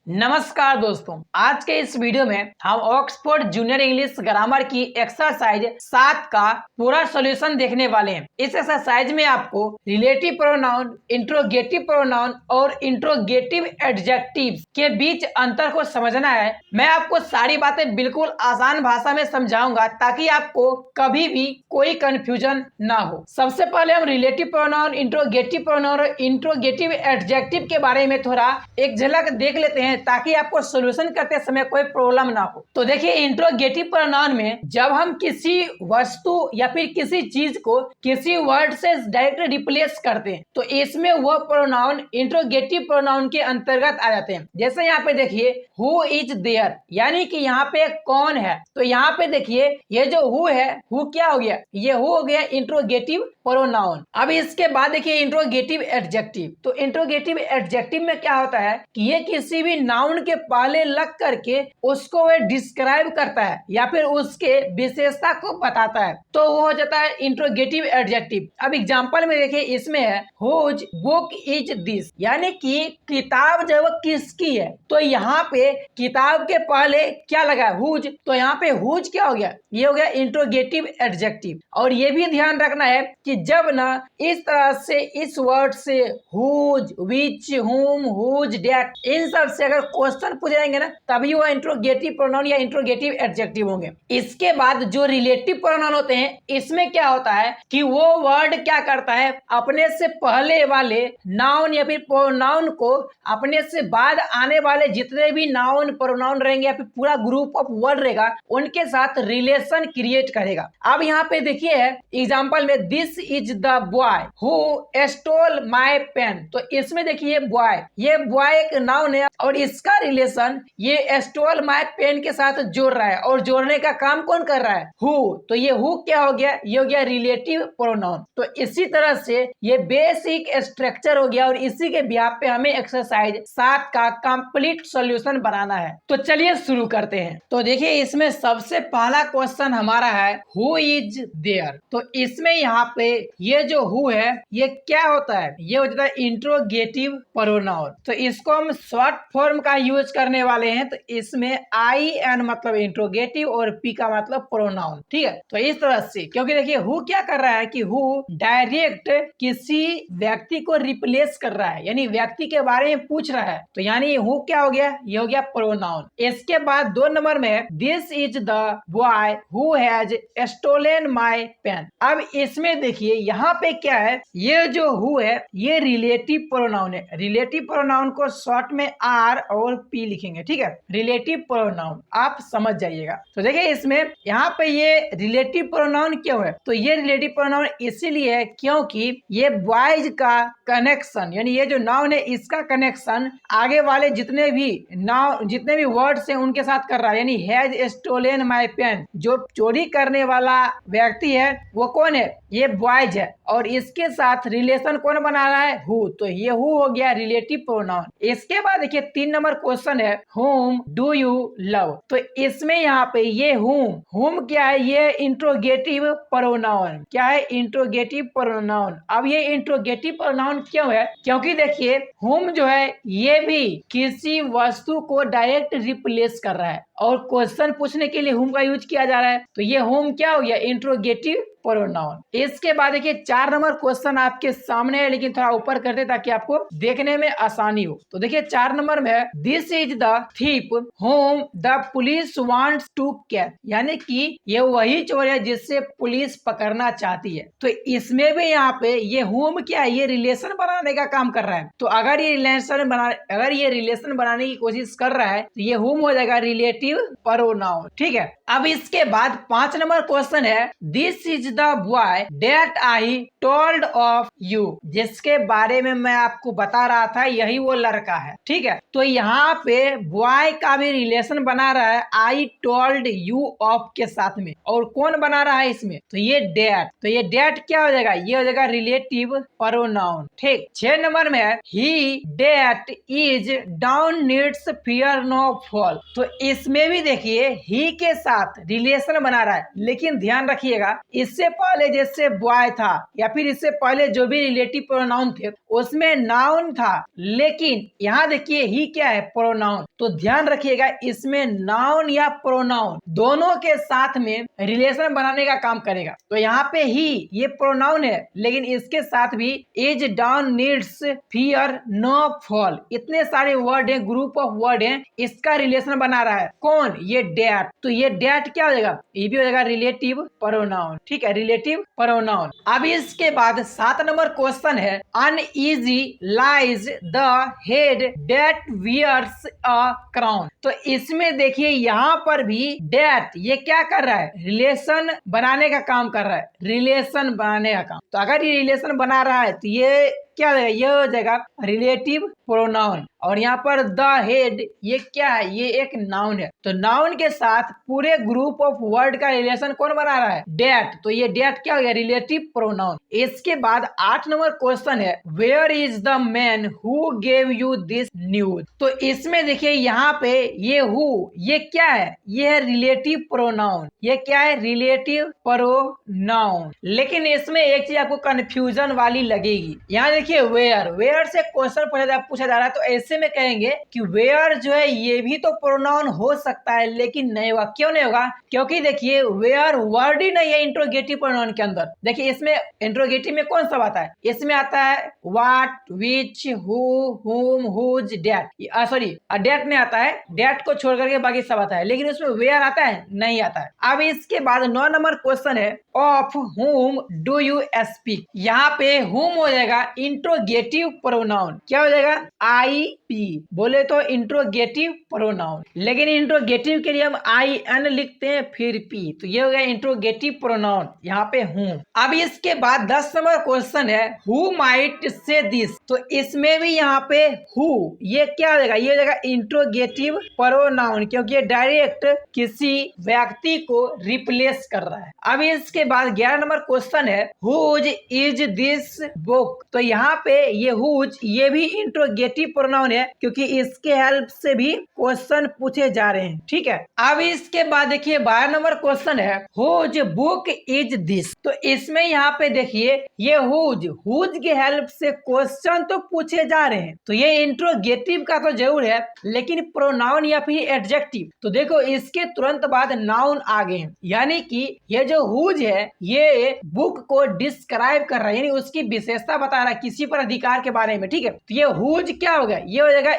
नमस्कार दोस्तों, आज के इस वीडियो में हम ऑक्सफोर्ड जूनियर इंग्लिश ग्रामर की एक्सरसाइज 7 का पूरा सॉल्यूशन देखने वाले हैं। इस एक्सरसाइज में आपको रिलेटिव प्रोनाउन, इंट्रोगेटिव प्रोनाउन और इंट्रोगेटिव एडजेक्टिव्स के बीच अंतर को समझना है। मैं आपको सारी बातें बिल्कुल आसान भाषा में समझाऊंगा ताकि आपको कभी भी कोई कंफ्यूजन ना हो। सबसे पहले हम रिलेटिव प्रोनाउन, इंट्रोगेटिव प्रोनाउन और इंट्रोगेटिव एडजेक्टिव के बारे में थोड़ा एक झलक देख लेते हैं ताकि आपको सॉल्यूशन करते समय कोई प्रॉब्लम ना हो। तो देखिए, इंट्रोगेटिव प्रोनाउन में जब हम किसी वस्तु या फिर किसी चीज को किसी वर्ड से डायरेक्ट रिप्लेस करते हैं तो इसमें वह प्रोनाउन इंट्रोगेटिव प्रोनाउन के अंतर्गत आ जाते हैं। जैसे यहाँ पे देखिए, हु इज देयर, यानी कि यहाँ पे कौन है। तो यहाँ पे देखिए, ये जो हु है, हु क्या हो गया, ये हु हो गया इंट्रोगेटिव प्रोनाउन। अब इसके बाद देखिए इंट्रोगेटिव एडजेक्टिव। तो इंट्रोगेटिव एडजेक्टिव में क्या होता है कि ये किसी भी नाउन के पहले लग करके उसको वे डिस्क्राइब करता है या फिर उसके विशेषता को बताता है, तो वो हो जाता है इंट्रोगेटिव एडजेक्टिव। अब एग्जांपल में देखिए, इसमें है हुज बुक इज दिस, यानी कि किताब जो है किसकी है। तो यहाँ पे किताब के पहले क्या लगा, हुज, तो यहाँ पे हुज क्या हो गया, ये हो गया इंट्रोगेटिव एडजेक्टिव। और ये भी ध्यान रखना है कि जब ना इस तरह से इस वर्ड से हुज, विच, हुम, हुज, डेट, इन सब से अगर क्वेश्चन पूछे जाएंगे ना तभी वो इंट्रोगेटिव प्रोनाउन या इंट्रोगेटिव एडजेक्टिव होंगे। इसके बाद जो रिलेटिव प्रोनाउन होते हैं, इसमें क्या होता है कि वो वर्ड क्या करता है, अपने से पहले वाले नाउन या फिर प्रोनाउन को अपने से बाद आने वाले जितने भी नाउन प्रोनाउन रहेंगे या फिर पूरा ग्रुप ऑफ वर्ड रहेगा उनके साथ रिलेशन क्रिएट करेगा। अब यहाँ पे देखिए एग्जाम्पल में, this is the boy who stole my pen. तो इसमें देखिए बॉय, ये बॉय एक नाउन है और इसका रिलेशन ये स्टोल माई पेन के साथ जोड़ रहा है, और जोड़ने का काम कौन कर रहा है, हु। तो ये हु क्या हो गया, ये हो गया रिलेटिव प्रोनाउन। तो इसी तरह से ये बेसिक स्ट्रक्चर हो गया और इसी के बिहाफ पे हमें एक्सरसाइज 7 का कंप्लीट सॉल्यूशन बनाना है। तो चलिए शुरू करते हैं। तो देखिए, इसमें सबसे पहला क्वेश्चन हमारा है हु इज देयर। तो इसमें यहाँ पे ये जो हु है ये क्या होता है, ये हो जाता है इंट्रोगेटिव प्रोनाउन। तो इसको हम शॉर्ट फॉर्म का यूज करने वाले हैं। तो इसमें आई एन मतलब इंट्रोगेटिव और पी का मतलब प्रोनाउन, ठीक है। तो इस तरह से, क्योंकि देखिए हु क्या कर रहा है कि हु डायरेक्ट किसी व्यक्ति को रिप्लेस कर रहा है, यानी व्यक्ति के बारे में पूछ रहा है। तो यानी हु क्या हो गया, ये हो गया प्रोनाउन। इसके बाद 2 नंबर में है this is the boy who has stolen my pen. अब इसमें देखिए यहाँ पे क्या है, ये जो हु है ये रिलेटिव प्रोनाउन है। रिलेटिव प्रोनाउन को शॉर्ट में आर और पी लिखेंगे, ठीक है, रिलेटिव प्रोनाउन, आप समझ जाइएगा। तो देखिए इसमें यहाँ पे ये रिलेटिव प्रोनाउन क्यों है, तो ये रिलेटिव प्रोनाउन इसीलिए है क्योंकि ये बॉयज का कनेक्शन, यानी ये जो नाउन है इसका कनेक्शन आगे वाले जितने भी वर्ड्स हैं उनके साथ कर रहा है। यानी हैज स्टोलन माई पेन, जो चोरी करने वाला व्यक्ति है वो कौन है, ये बॉयज है, और इसके साथ रिलेशन कौन बना रहा है, हु। तो ये हु हो गया रिलेटिव प्रोनाउन। इसके बाद देखिए 3 नंबर क्वेश्चन है whom do you love। तो इसमें यहाँ पे ये whom क्या है, ये इंट्रोगेटिव प्रोनाउन, क्या है, इंट्रोगेटिव प्रोनाउन। अब ये इंट्रोगेटिव प्रोनाउन क्यों है, क्योंकि देखिए whom जो है ये भी किसी वस्तु को डायरेक्ट रिप्लेस कर रहा है और क्वेश्चन पूछने के लिए whom का यूज किया जा रहा है। तो ये whom क्या हो गया, इंट्रोगेटिव प्रोनाउन। इसके बाद देखिए 4 नंबर क्वेश्चन आपके सामने है, लेकिन थोड़ा ऊपर करते ताकि आपको देखने में आसानी हो। तो देखिए 4 नंबर में this is the thief whom the police wants to catch, यानी कि ये वही चोर है जिससे पुलिस पकड़ना चाहती है। तो इसमें भी यहाँ पे ये होम क्या है, ये रिलेशन बनाने का काम कर रहा है। तो अगर ये रिलेशन बनाने की कोशिश कर रहा है तो ये होम हो जाएगा रिलेटिव प्रोनाउन, ठीक है। अब इसके बाद 5 नंबर क्वेश्चन है this is the boy that I told of you, जिसके बारे में मैं आपको बता रहा था, यही वो लड़का है, ठीक है। तो यहाँ पे बॉय का भी रिलेशन बना रहा है आई टोल्ड यू ऑफ के साथ में, और कौन बना रहा है इसमें, तो ये डेट। तो ये डेट क्या हो जाएगा, ये हो जाएगा रिलेटिव प्रोनाउन, ठीक। 6 नंबर में है he that is down needs fear no fall. तो इसमें भी देखिए ही के साथ रिलेशन बना रहा है, लेकिन ध्यान रखिएगा इससे पहले जैसे बॉय था या फिर इससे पहले जो भी रिलेटिव प्रोनाउन थे उसमें नाउन था, लेकिन यहाँ देखिए ही क्या है, प्रोनाउन। तो ध्यान रखिएगा इसमें नाउन या प्रोनाउन दोनों के साथ में रिलेशन बनाने का काम करेगा। तो यहाँ पे ही ये प्रोनाउन है, लेकिन इसके साथ भी as down needs fear no fall, इतने सारे वर्ड है, ग्रुप ऑफ वर्ड है, इसका रिलेशन बना रहा है कौन, ये डैट। तो ये डैट क्या हो जाएगा, ये भी हो जाएगा रिलेटिव प्रोनाउन। ठीक है, रिलेटिव प्रोनाउन। अब इसके बाद 7 नंबर क्वेश्चन है uneasy lies the head that wears a crown. तो इसमें देखिए यहाँ पर भी डैट ये क्या कर रहा है, रिलेशन बनाने का काम कर रहा है, रिलेशन बनाने का काम। तो अगर ये रिलेशन बना रहा है तो ये क्या है, ये हो जाएगा रिलेटिव प्रोनाउन। और यहाँ पर द हेड ये क्या है, ये एक नाउन है। तो नाउन के साथ पूरे ग्रुप ऑफ वर्ड का रिलेशन कौन बना रहा है, डैट। तो ये डैट क्या हो गया, रिलेटिव प्रोनाउन। इसके बाद 8 नंबर क्वेश्चन है where is the man who gave you this news. तो इसमें देखिए यहाँ पे ये हु ये क्या है, ये है रिलेटिव प्रोनाउन। ये क्या है, रिलेटिव प्रोनाउन। लेकिन इसमें एक चीज आपको कंफ्यूजन वाली लगेगी। यहाँ देखिए वेयर, वेयर से क्वेश्चन पूछा जा रहा है, तो ऐसे में कहेंगे कि वेयर जो है ये भी तो प्रोनाउन हो सकता है, लेकिन नहीं होगा। क्यों नहीं होगा, क्योंकि देखिए वेयर वर्ड ही नहीं है इंट्रोगेटिव प्रोनाउन के अंदर। देखिए इसमें इंट्रोगेटिव में कौन सा आता है, इसमें आता है व्हाट, विच, हु, हुम, हुज, दैट। सॉरी दैट नहीं आता है, दैट को छोड़ करके बाकी सब आता है, लेकिन उसमें वेयर आता है, नहीं आता है। अब इसके बाद 9 नंबर क्वेश्चन है ऑफ हुम डू यू स्पीक। यहाँ पे हुम हो जाएगा इंट्रोगेटिव प्रोनाउन। क्या हो जाएगा, आई पी, बोले तो इंट्रोगेटिव प्रोनाउन, लेकिन इंट्रोगेटिव के लिए हम आई एन लिखते हैं फिर पी, तो ये हो गया इंट्रोगेटिव प्रोनाउन यहाँ पे हूं। अब इसके बाद 10 नंबर क्वेश्चन है हु माइट से दिस। तो इसमें भी यहाँ पे हु ये क्या हो जाएगा, ये हो जाएगा इंट्रोगेटिव प्रोनाउन, क्योंकि ये डायरेक्ट किसी व्यक्ति को रिप्लेस कर रहा है। अब इसके बाद 11 नंबर क्वेश्चन है हुज इज दिस बुक। तो यहाँ पे ये हुज ये भी इंट्रोगेटिव प्रोनाउन है, क्योंकि इसके हेल्प से भी क्वेश्चन पूछे जा रहे हैं। ठीक है, अब इसके बाद देखिए 12 नंबर क्वेश्चन है हुज बुक इज दिस। तो इसमें यहाँ पे देखिए ये हुज के हेल्प से क्वेश्चन तो पूछे जा रहे हैं, तो ये इंट्रोगेटिव का तो जरूर है, लेकिन प्रोनाउन या फिर एडजेक्टिव। तो देखो इसके तुरंत बाद नाउन आ गए हैं, यानी कि ये जो हुज है ये बुक को डिस्क्राइब कर रहा है, यानी उसकी विशेषता बता रहा है किसी पर अधिकार के बारे में। ठीक है, तो ये हुज क्या होगा, ये हो जाएगा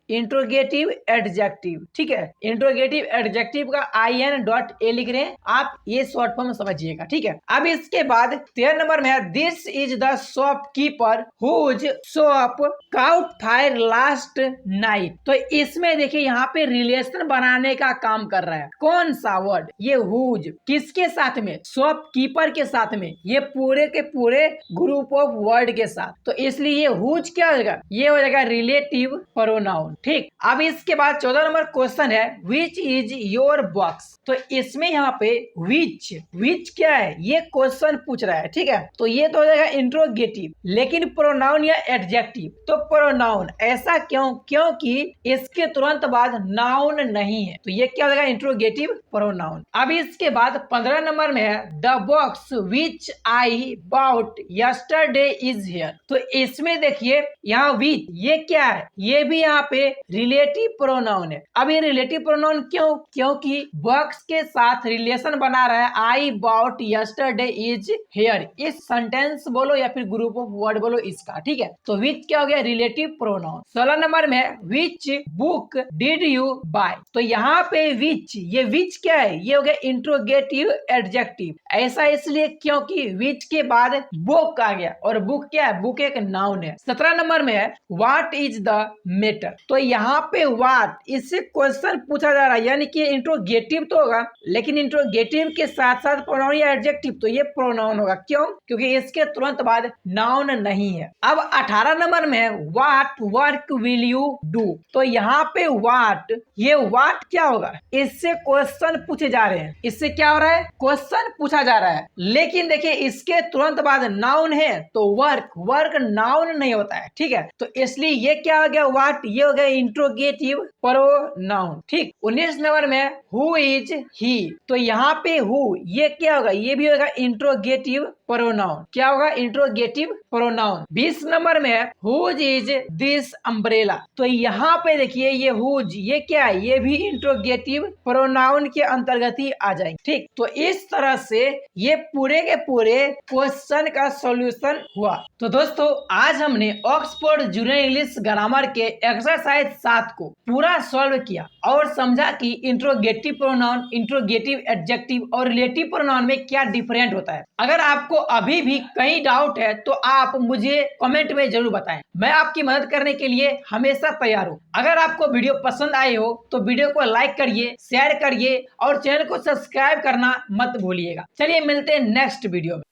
इंट्रोगेटिव एडजेक्टिव। ठीक है, इंट्रोगेटिव एडजेक्टिव का in.a लिख रहे हैं आप, ये शॉर्ट फॉर्म समझिएगा। ठीक है, अब इसके बाद 13 नंबर में है this is the shopkeeper whose shop caught fire last night. तो इसमें देखिए यहाँ पे रिलेशन बनाने का काम कर रहा है कौन सा वर्ड, ये हुज किसके साथ में, शॉपकीपर के साथ में, ये पूरे के पूरे ग्रुप ऑफ वर्ड के साथ। तो इसलिए ये हुज क्या हो जाएगा, ये हो जाएगा रिलेटिव प्रोनाउन। ठीक, अब इसके बाद 14 नंबर क्वेश्चन है विच इज योर बॉक्स। तो इसमें यहाँ पे विच क्या है, ये क्वेश्चन पूछ रहा है। ठीक है, तो ये तो हो जाएगा इंट्रोगेटिव, लेकिन प्रोनाउन या एडजेक्टिव। तो प्रोनाउन, ऐसा क्यों, क्योंकि इसके तुरंत बाद नाउन नहीं है, तो ये क्या हो जाएगा इंट्रोगेटिव प्रोनाउन। अब इसके बाद 15 नंबर में है the box which I bought yesterday is here. तो इसमें देखिए यहाँ विच ये क्या है, ये भी यहाँ पे रिलेटिव प्रोनाउन है। अब ये रिलेटिव प्रोनाउन क्यों, क्योंकि बॉक्स के साथ रिलेशन बना रहा है I bought yesterday is here, इस सेंटेंस बोलो या फिर ग्रुप ऑफ वर्ड बोलो इसका। ठीक है, तो विच क्या हो गया, रिलेटिव प्रोनाउन। 16 नंबर में which book did you buy. तो यहाँ पे विच, ये विच क्या है, ये हो गया इंट्रोगेटिव एडजेक्टिव। ऐसा इसलिए क्योंकि विच के बाद बुक आ गया, और बुक क्या है, बुक एक नाउन है। 17 नंबर में है व्हाट इज द मैटर। तो यहाँ पे व्हाट, इससे क्वेश्चन पूछा जा रहा है, यानी कि इंट्रोगेटिव तो होगा, लेकिन इंट्रोगेटिव के साथ साथ प्रोनाउन या एडजेक्टिव, तो ये प्रोनाउन होगा। क्यों, क्योंकि इसके तुरंत बाद नाउन नहीं है। अब 18 नंबर में है what work will you do. तो यहाँ पे व्हाट, ये व्हाट क्या होगा, इससे क्वेश्चन पूछे जा रहे हैं, इससे क्या हो रहा है, क्वेश्चन पूछा जा रहा है। लेकिन देखिए इसके तुरंत बाद नाउन है, तो वर्क नाउन नहीं होता है। ठीक है, तो इसलिए ये क्या हो गया व्हाट, ये हो गया इंट्रोगेटिव प्रोनाउन। ठीक, 19 नंबर में हु इज ही। तो यहाँ पे हु ये क्या होगा, ये भी होगा इंट्रोगेटिव प्रोनाउन। क्या होगा? Interrogative pronoun. 20 नंबर में है हुज इज दिस अम्ब्रेला। तो यहाँ पे देखिए ये हुज, ये क्या है? ये भी इंट्रोगेटिव प्रोनाउन के अंतर्गत ही आ जाएंगे। ठीक, तो इस तरह से ये पूरे के पूरे क्वेश्चन का सॉल्यूशन हुआ। तो दोस्तों आज हमने ऑक्सफोर्ड जूनियर इंग्लिश ग्रामर के एक्सरसाइज 7 को पूरा सॉल्व किया और समझा कि इंट्रोगेटिव प्रोनाउन, इंट्रोगेटिव एडजेक्टिव और रिलेटिव प्रोनाउन में क्या डिफरेंट होता है। अगर आपको अभी भी कहीं डाउट है तो आप मुझे कमेंट में जरूर बताएं। मैं आपकी मदद करने के लिए हमेशा तैयार हूँ। अगर आपको वीडियो पसंद आए हो तो वीडियो को लाइक करिए, शेयर करिए और चैनल को सब्सक्राइब करना मत भूलिएगा। चलिए मिलते हैं नेक्स्ट वीडियो में।